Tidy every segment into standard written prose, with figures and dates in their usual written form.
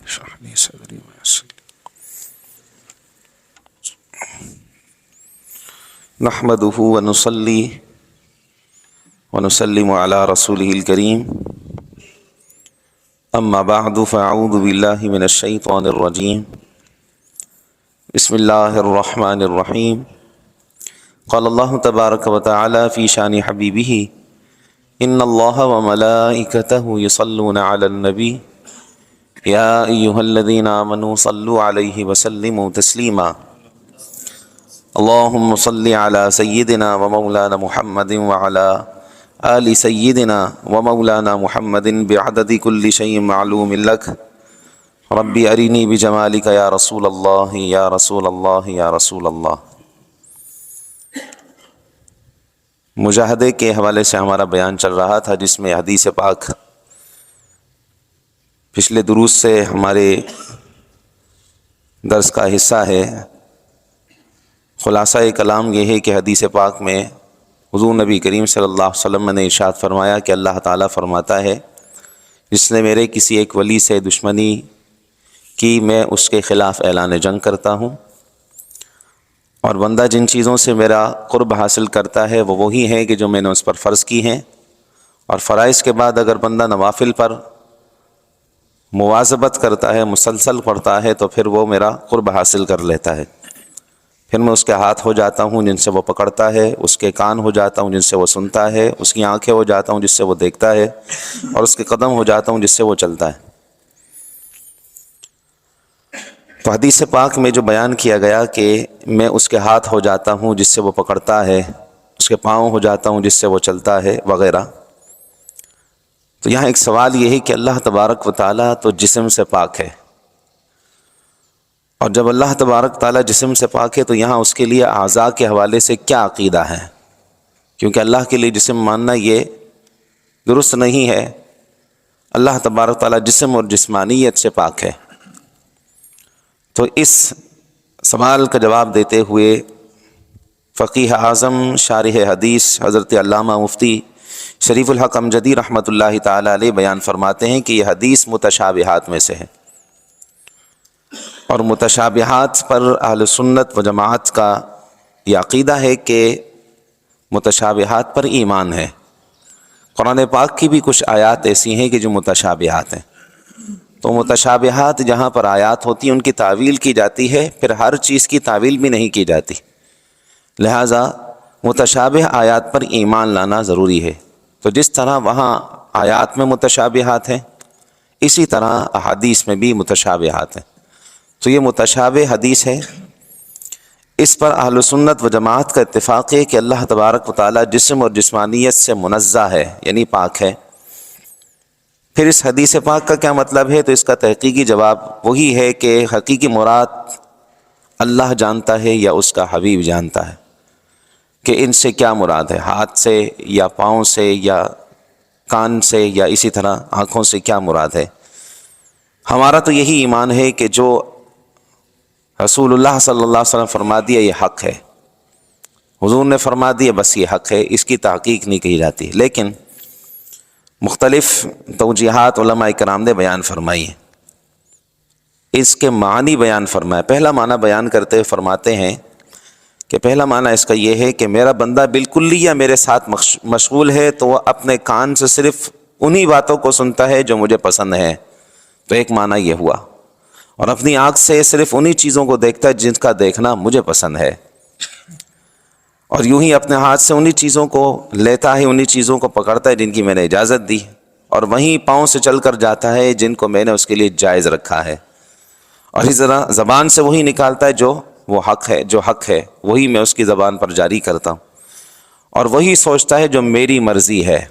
اشرح لي صدري ويسر لي. نحمده ونصلي ونسلم على رسوله الكريم. اما بعد فاعوذ بالله من الشيطان الرجيم. بسم الله الرحمن الرحيم. قال الله تبارك وتعالى في شان حبيبه ان الله وملائكته يصلون على النبي يا ايها الذين آمنوا صلوا عليه وسلموا تسليما. اللهم صل على سيدنا ومولانا محمد وعلى آل سيدنا ومولانا محمد بعدد كل شيء معلوم لك. ربي أرني بجمالك يا رسول الله يا رسول الله يا رسول الله. مجاہدے کے حوالے سے ہمارا بیان چل رہا تھا، جس میں حدیث پاک پچھلے دروس سے ہمارے درس کا حصہ ہے. خلاصہ کلام یہ ہے کہ حدیث پاک میں حضور نبی کریم صلی اللہ علیہ وسلم نے ارشاد فرمایا کہ اللہ تعالیٰ فرماتا ہے جس نے میرے کسی ایک ولی سے دشمنی کی میں اس کے خلاف اعلان جنگ کرتا ہوں، اور بندہ جن چیزوں سے میرا قرب حاصل کرتا ہے وہ وہی ہیں کہ جو میں نے اس پر فرض کی ہیں، اور فرائض کے بعد اگر بندہ نوافل پر مواظبت کرتا ہے، مسلسل پڑھتا ہے، تو پھر وہ میرا قرب حاصل کر لیتا ہے. پھر میں اس کے ہاتھ ہو جاتا ہوں جن سے وہ پکڑتا ہے، اس کے کان ہو جاتا ہوں جن سے وہ سنتا ہے، اس کی آنکھیں ہو جاتا ہوں جس سے وہ دیکھتا ہے، اور اس کے قدم ہو جاتا ہوں جس سے وہ چلتا ہے. تو حدیث پاک میں جو بیان کیا گیا کہ میں اس کے ہاتھ ہو جاتا ہوں جس سے وہ پکڑتا ہے، اس کے پاؤں ہو جاتا ہوں جس سے وہ چلتا ہے وغیرہ. تو یہاں ایک سوال یہ ہے کہ اللہ تبارک و تعالیٰ تو جسم سے پاک ہے، اور جب اللہ تبارک تعالیٰ جسم سے پاک ہے تو یہاں اس کے لیے اعضاء کے حوالے سے کیا عقیدہ ہے؟ کیونکہ اللہ کے لیے جسم ماننا یہ درست نہیں ہے. اللہ تبارک تعالیٰ جسم اور جسمانیت سے پاک ہے. تو اس سوال کا جواب دیتے ہوئے فقیہ اعظم شارح حدیث حضرت علامہ مفتی شریف الحق امجدی رحمۃ اللہ تعالیٰ علیہ بیان فرماتے ہیں کہ یہ حدیث متشابہات میں سے ہے، اور متشابہات پر اہل سنت و جماعت کا یہ عقیدہ ہے کہ متشابہات پر ایمان ہے. قرآن پاک کی بھی کچھ آیات ایسی ہیں کہ جو متشابہات ہیں. تو متشابہات جہاں پر آیات ہوتی ہیں ان کی تعویل کی جاتی ہے، پھر ہر چیز کی تعویل بھی نہیں کی جاتی. لہٰذا متشابہ آیات پر ایمان لانا ضروری ہے. تو جس طرح وہاں آیات میں متشابہات ہیں، اسی طرح احادیث میں بھی متشابہات ہیں. تو یہ متشابہ حدیث ہے، اس پر اہل سنت و جماعت کا اتفاق ہے کہ اللہ تبارک و تعالیٰ جسم اور جسمانیت سے منزہ ہے، یعنی پاک ہے. پھر اس حدیث پاک کا کیا مطلب ہے؟ تو اس کا تحقیقی جواب وہی ہے کہ حقیقی مراد اللہ جانتا ہے یا اس کا حبیب جانتا ہے کہ ان سے کیا مراد ہے، ہاتھ سے یا پاؤں سے یا کان سے یا اسی طرح آنکھوں سے کیا مراد ہے. ہمارا تو یہی ایمان ہے کہ جو رسول اللہ صلی اللہ علیہ وسلم فرما دیا یہ حق ہے، حضور نے فرما دیا بس یہ حق ہے، اس کی تحقیق نہیں کی جاتی. لیکن مختلف توجیہات علماء کرام نے بیان فرمائی ہیں، اس کے معنی بیان فرمائے. پہلا معنی بیان کرتے ہوئے فرماتے ہیں کہ پہلا معنی اس کا یہ ہے کہ میرا بندہ بالکلیہ میرے ساتھ مشغول ہے تو وہ اپنے کان سے صرف انہی باتوں کو سنتا ہے جو مجھے پسند ہے. تو ایک معنی یہ ہوا. اور اپنی آنکھ سے صرف انہی چیزوں کو دیکھتا ہے جن کا دیکھنا مجھے پسند ہے، اور یوں ہی اپنے ہاتھ سے انہی چیزوں کو لیتا ہے، انہی چیزوں کو پکڑتا ہے جن کی میں نے اجازت دی، اور وہیں پاؤں سے چل کر جاتا ہے جن کو میں نے اس کے لیے جائز رکھا ہے، اور اس طرح زبان سے وہی نکالتا ہے جو حق ہے وہی میں اس کی زبان پر جاری کرتا ہوں، اور وہی سوچتا ہے جو میری مرضی ہے.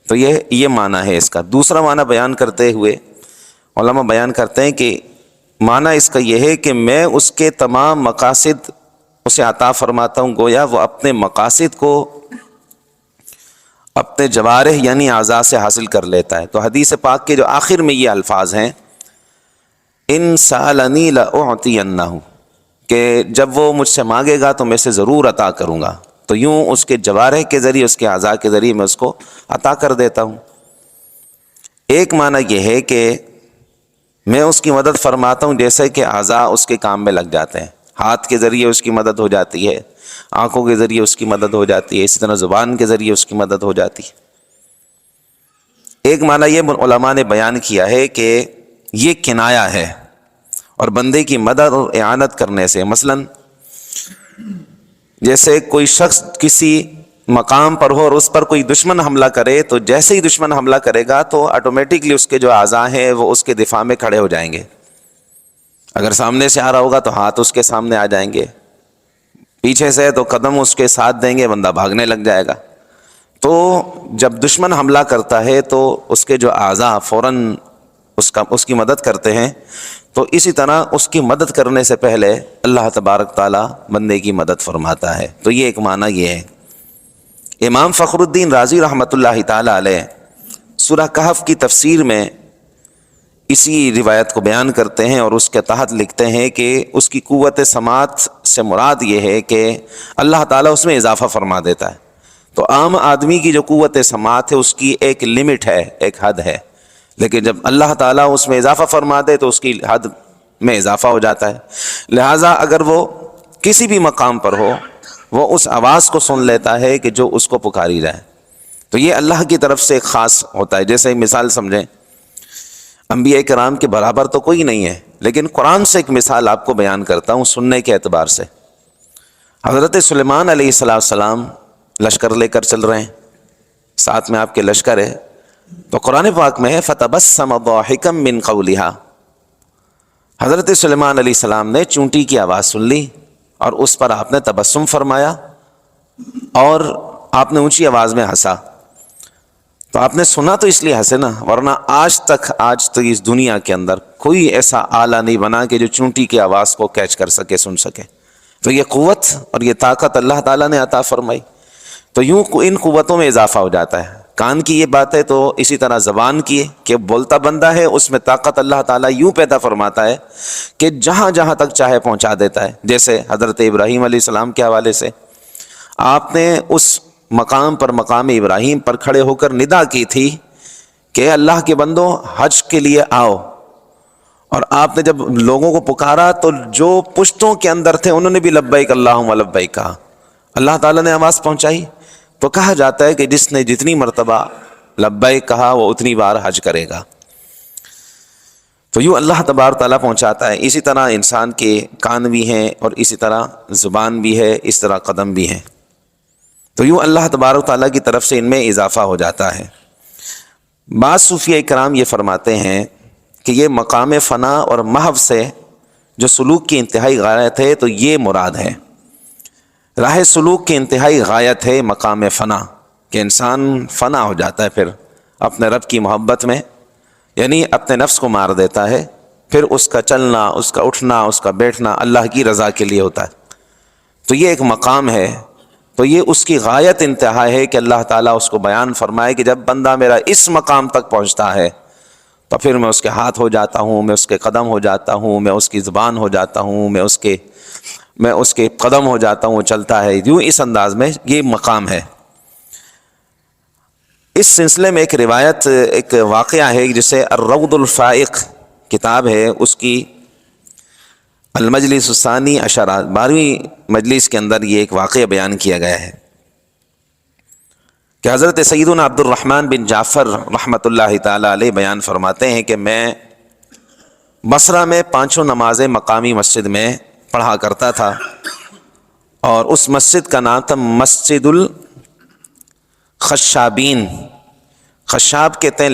تو یہ معنی ہے اس کا. دوسرا معنی بیان کرتے ہوئے علماء بیان کرتے ہیں کہ معنی اس کا یہ ہے کہ میں اس کے تمام مقاصد اسے عطا فرماتا ہوں، گویا وہ اپنے مقاصد کو اپنے جوارح یعنی اعضاء سے حاصل کر لیتا ہے. تو حدیث پاک کے جو آخر میں یہ الفاظ ہیں ان سألنی لأعطینہ، کہ جب وہ مجھ سے مانگے گا تو میں سے ضرور عطا کروں گا. تو یوں اس کے جوارح کے ذریعے، اس کے اعضاء کے ذریعے میں اس کو عطا کر دیتا ہوں. ایک معنی یہ ہے کہ میں اس کی مدد فرماتا ہوں جیسے کہ اعضاء اس کے کام میں لگ جاتے ہیں، ہاتھ کے ذریعے اس کی مدد ہو جاتی ہے، آنکھوں کے ذریعے اس کی مدد ہو جاتی ہے، اسی طرح زبان کے ذریعے اس کی مدد ہو جاتی ہے۔ ایک معنی یہ علماء نے بیان کیا ہے کہ یہ کنایا ہے، اور بندے کی مدد اور اعانت کرنے سے، مثلا جیسے کوئی شخص کسی مقام پر ہو اور اس پر کوئی دشمن حملہ کرے، تو جیسے ہی دشمن حملہ کرے گا تو آٹومیٹکلی اس کے جو اعضاء ہیں وہ اس کے دفاع میں کھڑے ہو جائیں گے۔ اگر سامنے سے آ رہا ہوگا تو ہاتھ اس کے سامنے آ جائیں گے، پیچھے سے تو قدم اس کے ساتھ دیں گے، بندہ بھاگنے لگ جائے گا۔ تو جب دشمن حملہ کرتا ہے تو اس کے جو اعضاء فوراً اس کی مدد کرتے ہیں، تو اسی طرح اس کی مدد کرنے سے پہلے اللہ تبارک تعالیٰ بندے کی مدد فرماتا ہے۔ تو یہ ایک معنی یہ ہے۔ امام فخر الدین رازی رحمۃ اللہ تعالیٰ علیہ سورہ کہف کی تفسیر میں اسی روایت کو بیان کرتے ہیں، اور اس کے تحت لکھتے ہیں کہ اس کی قوت سماعت سے مراد یہ ہے کہ اللہ تعالیٰ اس میں اضافہ فرما دیتا ہے۔ تو عام آدمی کی جو قوت سماعت ہے اس کی ایک لمٹ ہے، ایک حد ہے، لیکن جب اللہ تعالیٰ اس میں اضافہ فرما دے تو اس کی حد میں اضافہ ہو جاتا ہے۔ لہٰذا اگر وہ کسی بھی مقام پر ہو، وہ اس آواز کو سن لیتا ہے کہ جو اس کو پکاری جائے۔ تو یہ اللہ کی طرف سے خاص ہوتا ہے۔ جیسے مثال سمجھیں، انبیاء کرام کے برابر تو کوئی نہیں ہے، لیکن قرآن سے ایک مثال آپ کو بیان کرتا ہوں سننے کے اعتبار سے۔ حضرت سلیمان علیہ السلام لشکر لے کر چل رہے ہیں، ساتھ میں آپ کے لشکر ہے، تو قرآن پاک میں ہے فَتَبَسَّمَ ضَاحِكًا مِّن قَوْلِهَا، حضرت سلیمان علیہ السلام نے چونٹی کی آواز سن لی اور اس پر آپ نے تبسم فرمایا اور آپ نے اونچی آواز میں ہنسا۔ تو آپ نے سنا تو اس لیے ہنسے نا، ورنہ آج تک اس دنیا کے اندر کوئی ایسا آلہ نہیں بنا کہ جو چونٹی کی آواز کو کیچ کر سکے، سن سکے۔ تو یہ قوت اور یہ طاقت اللہ تعالیٰ نے عطا فرمائی، تو یوں ان قوتوں میں اضافہ ہو جاتا ہے۔ کان کی یہ بات ہے تو اسی طرح زبان کی کہ بولتا بندہ ہے، اس میں طاقت اللہ تعالیٰ یوں پیدا فرماتا ہے کہ جہاں جہاں تک چاہے پہنچا دیتا ہے۔ جیسے حضرت ابراہیم علیہ السلام کے حوالے سے آپ نے اس مقام پر، مقام ابراہیم پر کھڑے ہو کر ندا کی تھی کہ اللہ کے بندوں حج کے لیے آؤ، اور آپ نے جب لوگوں کو پکارا تو جو پشتوں کے اندر تھے انہوں نے بھی لبیک اللہم لبیک کہا، اللہ تعالیٰ نے آواز پہنچائی۔ تو کہا جاتا ہے کہ جس نے جتنی مرتبہ لبیک کہا وہ اتنی بار حج کرے گا۔ تو یوں اللہ تبارک تعالیٰ پہنچاتا ہے۔ اسی طرح انسان کے کان بھی ہیں، اور اسی طرح زبان بھی ہے، اس طرح قدم بھی ہیں۔ تو یوں اللہ تبارک تعالیٰ کی طرف سے ان میں اضافہ ہو جاتا ہے۔ بعض صوفیہ کرام یہ فرماتے ہیں کہ یہ مقام فنا اور محو سے جو سلوک کی انتہائی غایت ہے، تو یہ مراد ہے۔ راہ سلوک کی انتہائی غایت ہے مقام فنا، کہ انسان فنا ہو جاتا ہے پھر اپنے رب کی محبت میں، یعنی اپنے نفس کو مار دیتا ہے، پھر اس کا چلنا، اس کا اٹھنا، اس کا بیٹھنا اللہ کی رضا کے لیے ہوتا ہے۔ تو یہ ایک مقام ہے، تو یہ اس کی غایت انتہا ہے کہ اللہ تعالیٰ اس کو بیان فرمائے کہ جب بندہ میرا اس مقام تک پہنچتا ہے تو پھر میں اس کے ہاتھ ہو جاتا ہوں، میں اس کے قدم ہو جاتا ہوں، میں اس کی زبان ہو جاتا ہوں، میں اس کے قدم ہو جاتا ہوں، وہ چلتا ہے۔ یوں اس انداز میں یہ مقام ہے۔ اس سلسلے میں ایک روایت، ایک واقعہ ہے جسے الروض الفائق کتاب ہے، اس کی المجلس الثانی عشرہ 12ویں مجلس کے اندر یہ ایک واقعہ بیان کیا گیا ہے کہ حضرت سیدنا عبد الرحمن بن جعفر رحمۃ اللہ تعالی علیہ بیان فرماتے ہیں کہ میں بصرہ میں 5 نمازیں مقامی مسجد میں پڑھا کرتا تھا، اور اس مسجد کا نام تھا مسجد الخشابین۔ خشاب کہتے ہیں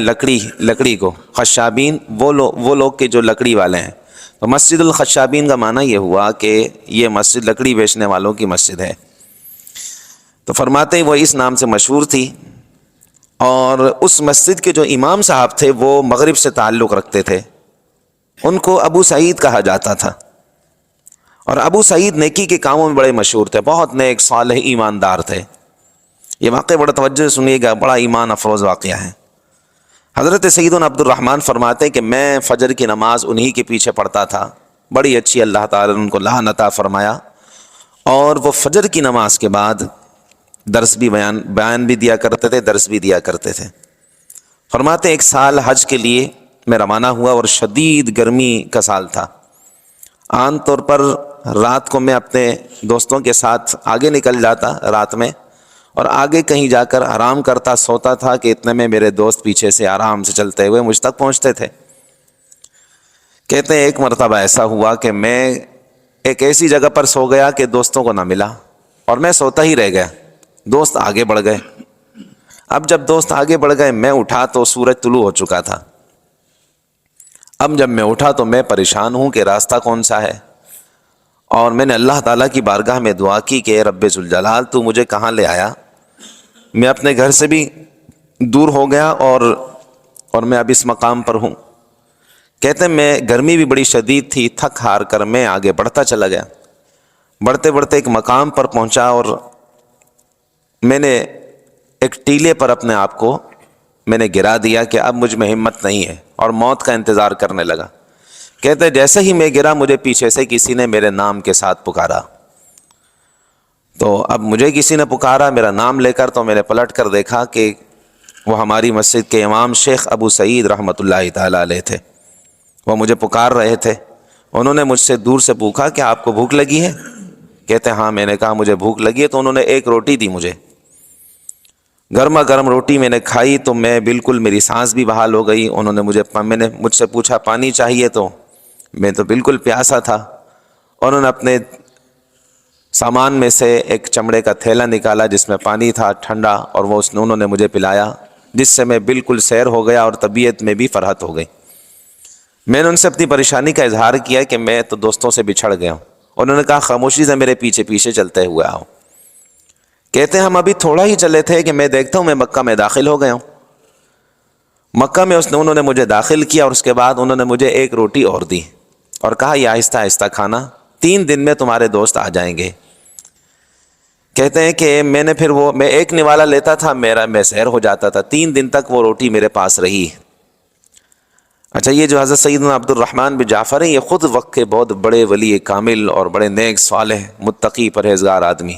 لکڑی کو، خشابین وہ لوگ کہ جو لکڑی والے ہیں۔ تو مسجد الخشابین کا معنی یہ ہوا کہ یہ مسجد لکڑی بیچنے والوں کی مسجد ہے۔ تو فرماتے ہیں وہ اس نام سے مشہور تھی، اور اس مسجد کے جو امام صاحب تھے وہ مغرب سے تعلق رکھتے تھے، ان کو ابو سعید کہا جاتا تھا، اور ابو سعید نیکی کے کاموں میں بڑے مشہور تھے، بہت نیک صالح ایماندار تھے۔ یہ واقعہ بڑا توجہ سنیے گا، بڑا ایمان افروز واقعہ ہے۔ حضرت سیدنا عبد الرحمن فرماتے ہیں کہ میں فجر کی نماز انہی کے پیچھے پڑھتا تھا، بڑی اچھی اللہ تعالیٰ نے ان کو لحن عطا فرمایا، اور وہ فجر کی نماز کے بعد درس بھی بیان بھی دیا کرتے تھے، درس بھی دیا کرتے تھے۔ فرماتے ایک سال حج کے لیے میں روانہ ہوا اور شدید گرمی کا سال تھا۔ عام طور پر رات کو میں اپنے دوستوں کے ساتھ آگے نکل جاتا رات میں، اور آگے کہیں جا کر آرام کرتا، سوتا تھا کہ اتنے میں میرے دوست پیچھے سے آرام سے چلتے ہوئے مجھ تک پہنچتے تھے۔ کہتے ہیں ایک مرتبہ ایسا ہوا کہ میں ایک ایسی جگہ پر سو گیا کہ دوستوں کو نہ ملا، اور میں سوتا ہی رہ گیا، دوست آگے بڑھ گئے۔ اب جب دوست آگے بڑھ گئے میں اٹھا تو سورج طلوع ہو چکا تھا۔ اب جب میں اٹھا تو میں پریشان ہوں کہ راستہ کون سا ہے، اور میں نے اللہ تعالیٰ کی بارگاہ میں دعا کی کہ اے رب ذوالجلال تو مجھے کہاں لے آیا، میں اپنے گھر سے بھی دور ہو گیا اور میں اب اس مقام پر ہوں۔ کہتے ہیں میں گرمی بھی بڑی شدید تھی، تھک ہار کر میں آگے بڑھتا چلا گیا۔ بڑھتے بڑھتے ایک مقام پر پہنچا اور میں نے ایک ٹیلے پر اپنے آپ کو میں نے گرا دیا کہ اب مجھ میں ہمت نہیں ہے، اور موت کا انتظار کرنے لگا۔ کہتے ہیں جیسے ہی میں گرا مجھے پیچھے سے کسی نے میرے نام کے ساتھ پکارا، تو اب مجھے کسی نے پکارا میرا نام لے کر، تو میں نے پلٹ کر دیکھا کہ وہ ہماری مسجد کے امام شیخ ابو سعید رحمۃ اللہ تعالیٰ علیہ تھے۔ وہ مجھے پکار رہے تھے۔ انہوں نے مجھ سے دور سے پوچھا کہ آپ کو بھوک لگی ہے؟ کہتے ہیں ہاں، میں نے کہا مجھے بھوک لگی ہے، تو انہوں نے ایک روٹی دی مجھے، گرما گرم روٹی میں نے کھائی تو میں بالکل میری سانس بھی بحال ہو گئی۔ انہوں نے میں نے مجھ سے پوچھا پانی چاہیے، تو میں تو بالکل پیاسا تھا۔ انہوں نے اپنے سامان میں سے ایک چمڑے کا تھیلا نکالا جس میں پانی تھا ٹھنڈا، اور وہ انہوں نے مجھے پلایا، جس سے میں بالکل سیر ہو گیا اور طبیعت میں بھی فرحت ہو گئی۔ میں نے ان سے اپنی پریشانی کا اظہار کیا کہ میں تو دوستوں سے بچھڑ گیا ہوں۔ انہوں نے کہا خاموشی سے میرے پیچھے پیچھے چلتے ہوئے آؤ۔ کہتے ہیں ہم ابھی تھوڑا ہی چلے تھے کہ میں دیکھتا ہوں میں مکہ میں داخل ہو گیا ہوں۔ مکہ میں انہوں نے مجھے داخل کیا، اور اس کے بعد انہوں نے مجھے ایک روٹی اور دی اور کہا یہ آہستہ آہستہ کھانا، 3 دن میں تمہارے دوست آ جائیں گے۔ کہتے ہیں کہ میں ایک نوالا لیتا تھا، میں سیر ہو جاتا تھا، 3 دن تک وہ روٹی میرے پاس رہی۔ اچھا، یہ جو حضرت سیدنا عبد الرحمن بن جعفر ہیں، یہ خود وقت کے بہت بڑے ولی کامل اور بڑے نیک صالح متقی پرہیزگار آدمی۔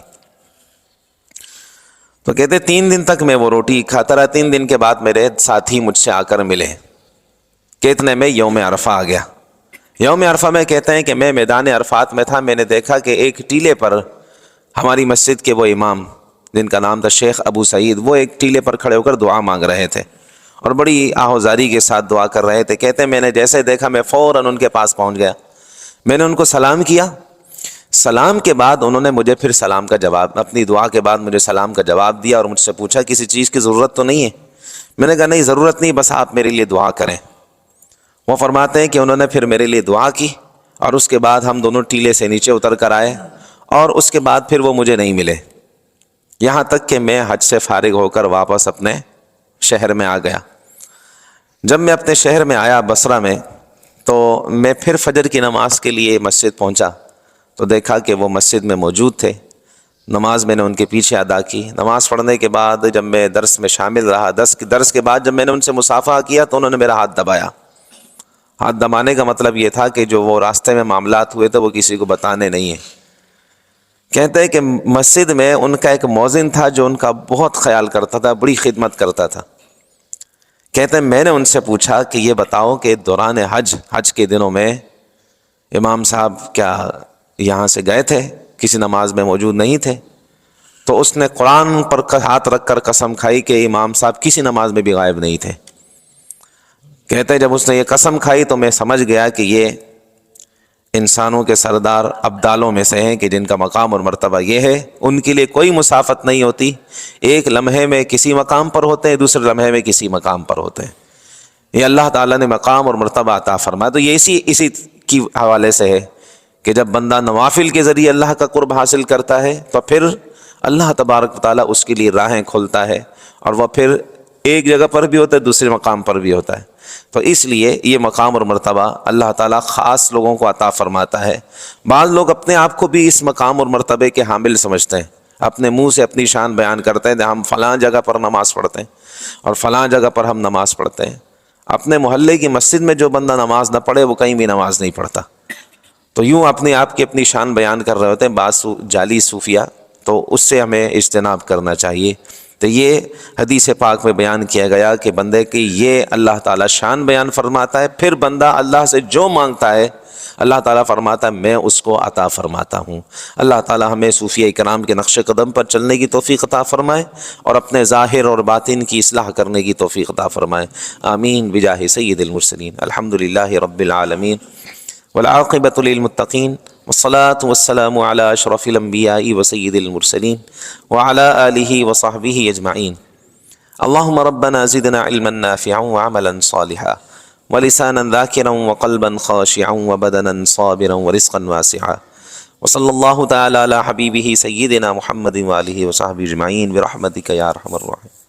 تو کہتے 3 دن تک میں وہ روٹی کھاتا رہا۔ 3 دن کے بعد میرے ساتھی مجھ سے آ کر ملے۔ کتنے میں یوم عرفہ آ گیا۔ یوم عرفہ میں کہتے ہیں کہ میں میدان عرفات میں تھا، میں نے دیکھا کہ ایک ٹیلے پر ہماری مسجد کے وہ امام جن کا نام تھا شیخ ابو سعید، وہ ایک ٹیلے پر کھڑے ہو کر دعا مانگ رہے تھے اور بڑی آہوزاری کے ساتھ دعا کر رہے تھے۔ کہتے ہیں میں نے جیسے دیکھا میں فوراً ان کے پاس پہنچ گیا، میں نے ان کو سلام کیا۔ سلام کے بعد انہوں نے مجھے پھر سلام کا جواب، اپنی دعا کے بعد مجھے سلام کا جواب دیا اور مجھ سے پوچھا کسی چیز کی ضرورت تو نہیں ہے؟ میں نے کہا نہیں ضرورت نہیں، بس آپ میرے لیے دعا کریں۔ وہ فرماتے ہیں کہ انہوں نے پھر میرے لیے دعا کی، اور اس کے بعد ہم دونوں ٹیلے سے نیچے اتر کر آئے، اور اس کے بعد پھر وہ مجھے نہیں ملے، یہاں تک کہ میں حج سے فارغ ہو کر واپس اپنے شہر میں آ گیا۔ جب میں اپنے شہر میں آیا بصرہ میں، تو میں پھر فجر کی نماز کے لیے مسجد پہنچا تو دیکھا کہ وہ مسجد میں موجود تھے۔ نماز میں نے ان کے پیچھے ادا کی۔ نماز پڑھنے کے بعد جب میں درس میں شامل رہا، درس کے بعد جب میں نے ان سے مصافحہ کیا تو انہوں نے میرا ہاتھ دبایا۔ ہاتھ دبانے کا مطلب یہ تھا کہ جو وہ راستے میں معاملات ہوئے تھے وہ کسی کو بتانے نہیں ہیں۔ کہتے ہیں کہ مسجد میں ان کا ایک مؤذن تھا جو ان کا بہت خیال کرتا تھا، بڑی خدمت کرتا تھا۔ کہتے ہیں میں نے ان سے پوچھا کہ یہ بتاؤ کہ دوران حج کے دنوں میں امام صاحب کیا یہاں سے گئے تھے، کسی نماز میں موجود نہیں تھے؟ تو اس نے قرآن پر ہاتھ رکھ کر قسم کھائی کہ امام صاحب کسی نماز میں بھی غائب نہیں تھے۔ کہتے ہیں جب اس نے یہ قسم کھائی تو میں سمجھ گیا کہ یہ انسانوں کے سردار ابدالوں میں سے ہیں کہ جن کا مقام اور مرتبہ یہ ہے، ان کے لیے کوئی مسافت نہیں ہوتی، ایک لمحے میں کسی مقام پر ہوتے ہیں، دوسرے لمحے میں کسی مقام پر ہوتے ہیں۔ یہ اللہ تعالیٰ نے مقام اور مرتبہ عطا فرمایا۔ تو یہ اسی کی حوالے سے ہے کہ جب بندہ نوافل کے ذریعے اللہ کا قرب حاصل کرتا ہے تو پھر اللہ تبارک و تعالیٰ اس کے لیے راہیں کھولتا ہے، اور وہ پھر ایک جگہ پر بھی ہوتا ہے، دوسرے مقام پر بھی ہوتا ہے۔ تو اس لیے یہ مقام اور مرتبہ اللہ تعالیٰ خاص لوگوں کو عطا فرماتا ہے۔ بعض لوگ اپنے آپ کو بھی اس مقام اور مرتبے کے حامل سمجھتے ہیں، اپنے منہ سے اپنی شان بیان کرتے ہیں، ہم فلاں جگہ پر نماز پڑھتے ہیں اور فلاں جگہ پر ہم نماز پڑھتے ہیں۔ اپنے محلے کی مسجد میں جو بندہ نماز نہ پڑھے وہ کہیں بھی نماز نہیں پڑھتا۔ تو یوں اپنے آپ کی اپنی شان بیان کر رہے ہوتے ہیں بعض جعلی صوفیہ، تو اس سے ہمیں اجتناب کرنا چاہیے۔ تو یہ حدیث پاک میں بیان کیا گیا کہ بندے کی یہ اللہ تعالیٰ شان بیان فرماتا ہے، پھر بندہ اللہ سے جو مانگتا ہے اللہ تعالیٰ فرماتا ہے میں اس کو عطا فرماتا ہوں۔ اللہ تعالیٰ ہمیں صوفیہ کرام کے نقش قدم پر چلنے کی توفیق عطا فرمائے اور اپنے ظاہر اور باطن کی اصلاح کرنے کی توفیق عطا فرمائے، آمین بجاہ سید المرسلین۔ الحمدللہ رب العالمین والعاقبۃ للمتقین والصلاة والسلام علی اشرف الانبیاء وسید المرسلین وعلی آلہ وصحبہ اجمعین۔ اللہم ربنا زدنا علما نافعا وعملا صالحا ولسانا ذاکرا وقلبا خاشعا وبدنا صابرا ورزقا واسعا، وصلی اللہ تعالی علی حبیبہ سیدنا محمد وآلہ وصحبہ اجمعین برحمتک یا ارحم الراحمین۔